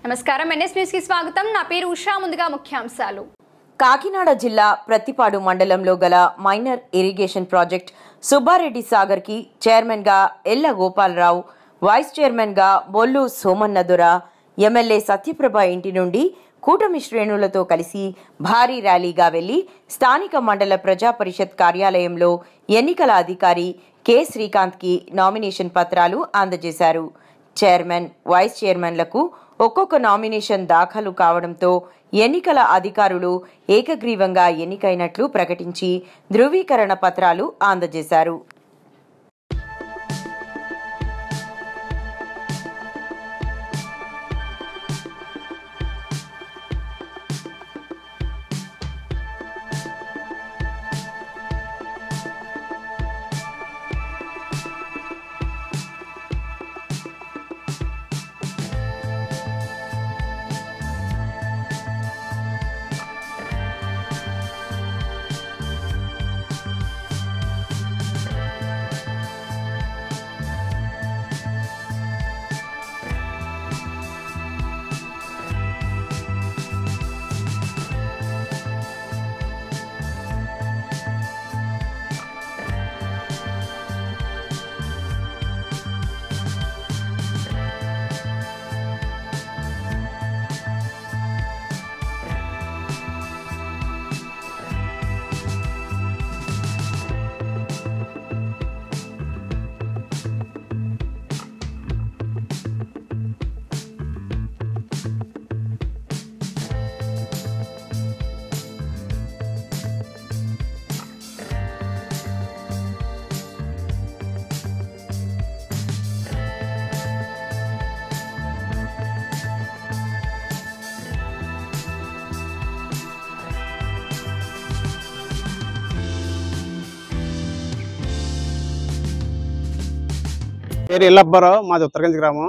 నమస్కారం NS news కి స్వాగతం నా పేరు ఉషా ముందుగా ముఖ్యాంశాలు కాకినాడ జిల్లా ప్రతిపాడు మండలంలో గల minor irrigation project Subbareddy Sagar కి చైర్మన్ గా ఎల్ల గోపాలరావు వైస్ చైర్మన్ గా బొల్లు సోమన్నదుర ఎమ్మెల్యే సత్యప్రభ ఇంటి నుండి కూటమి శ్రేణులతో కలిసి భారీ ర్యాలీగా వెళ్లి స్థానిక మండల ప్రజా పరిషత్ కార్యాలయంలో ఎన్నికల అధికారి కె శ్రీకాంత్ కి నామినేషన్ పత్రాలు అందజేశారు. చైర్మన్ వైస్ చైర్మన్లకు ఒక్కొక్క నామినేషన్ దాఖలు కావడంతో ఎన్నికల అధికారులు ఏకగ్రీవంగా ఎన్నికైనట్లు ప్రకటించి ధృవీకరణ పత్రాలు అందజేశారు. పేరు ఇల్లబ్బారావు, మాది ఉత్తరగంజ్ గ్రామం.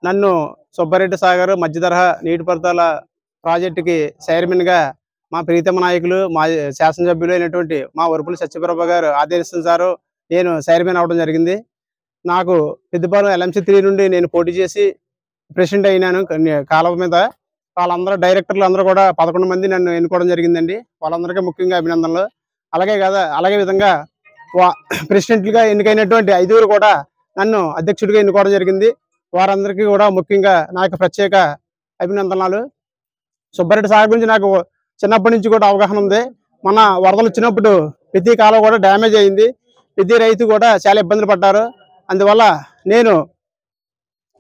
నన్ను సుబ్బారెడ్డి సాగర్ మధ్య తరహా నీటిపారుదల ప్రాజెక్టుకి చైర్మన్గా మా ప్రీతమ నాయకులు మా శాసనసభ్యులు అయినటువంటి మా వరుపుల సత్యప్రభ గారు ఆదేశించారు. నేను చైర్మన్ అవడం జరిగింది. నాకు పెద్దపాలెం LMC3 నుండి నేను పోటీ చేసి ప్రెసిడెంట్ అయినాను. కాలువ మీద వాళ్ళందరూ డైరెక్టర్లు అందరూ కూడా 11 మంది నన్ను ఎన్నుకోవడం జరిగిందండి. వాళ్ళందరికీ ముఖ్యంగా అభినందనలు. అలాగే విధంగా ప్రెసిడెంట్లుగా ఎన్నికైనటువంటి 5గురు కూడా నన్ను అధ్యక్షుడిగా ఎన్నుకోవడం జరిగింది. వారందరికీ కూడా ముఖ్యంగా నాకు ప్రత్యేక అభినందనలు. సుబ్బారెడ్డి సాగర్ గురించి నాకు చిన్నప్పటి నుంచి కూడా అవగాహన ఉంది. మన వరదలు వచ్చినప్పుడు ప్రతి కాలం కూడా డ్యామేజ్ అయింది. ప్రతి రైతు కూడా చాలా ఇబ్బందులు పడ్డారు. అందువల్ల నేను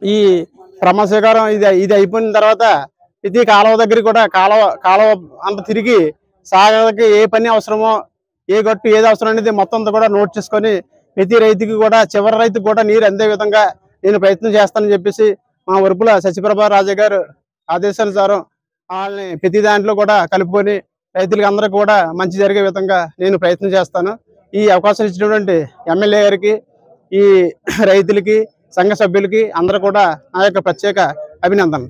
ఈ ప్రమాణ స్వీకారం ఇది అయిపోయిన తర్వాత ప్రతి కాలువ దగ్గర కూడా కాలువ అంత తిరిగి సాగర్కి ఏ పని అవసరమో ఏ గట్టు ఏది అవసరం అనేది మొత్తం అంతా కూడా నోట్ చేసుకొని ప్రతి రైతుకి కూడా చివరి రైతుకు కూడా నీరు అందే విధంగా నేను ప్రయత్నం చేస్తానని చెప్పేసి మా వరుపుల సత్యప్రభ రాజా గారు ఆదేశానుసారం వాళ్ళని ప్రతి దాంట్లో కూడా కలుపుకొని రైతులకి అందరికీ కూడా మంచి జరిగే విధంగా నేను ప్రయత్నం చేస్తాను. ఈ అవకాశం ఇచ్చినటువంటి ఎమ్మెల్యే గారికి, ఈ రైతులకి, సంఘ సభ్యులకి అందరూ కూడా నా యొక్క ప్రత్యేక అభినందనలు.